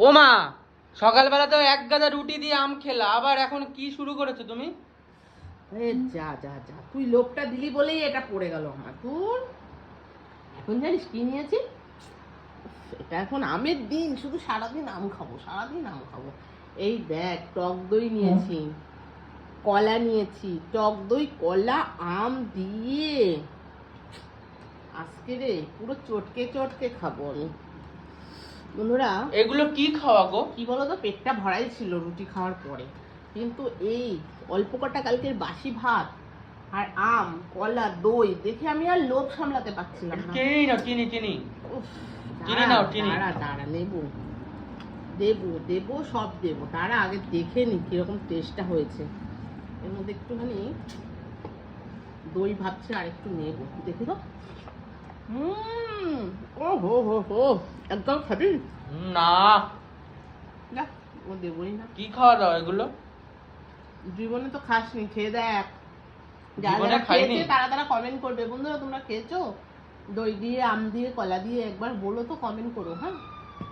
ও মা, সকালবেলা তো এক গাদা রুটি দিয়ে আম খেলা, আবার এখন কি শুরু করেছো তুমি? যা যা যা, তুই লোভটা দিলি বলেই এটা পড়ে গেল আমার। তোর এখন জানিস কি নিয়েছি? এটা এখন আমের দিন, শুধু সারাদিন আম খাবো, সারাদিন আম খাবো। এই দেখ, টক দই নিয়েছি, কলা নিয়েছি, টক দই কলা আম দিয়ে আজকে রে পুরো চটকে চটকে খাবো আমি। বন্ধুরা, এগুলো কি খাওয়া গো? কি বলতো, পেটটা ভরাই ছিল রুটি খাওয়ার পরে, কিন্তু এই অল্প কটা কালকের বাসি ভাত আর আম কলা দই দেখে আমি আর লোভ সামলাতে পারছিলাম না। চিনি নাও, চিনি চিনি উফ, চিনি নাও, চিনি। দাঁড়া দাঁড়া, নেবো দেবো দেবো সব দেবো, তারা আগে দেখে নি কিরকম টেস্টটা হয়েছে। এর মধ্যে একটুখানি দই ভাবছি আর একটু নেবো, দেখি তো। ও হো হো হো, একদম খাবি না। না, ও দেবই না। কি খাওয়া দাও এগুলো? জীবনে তো খাসনি, খেয়ে দেখ। যারা জীবনে যারা খাইনি। খেয়েছে তারা তারা কমেন্ট করবে। বন্ধুরা, তোমরা খেয়েছো দই দিয়ে আম দিয়ে কলা দিয়ে? একবার বলো তো, কমেন্ট করো। হ্যাঁ।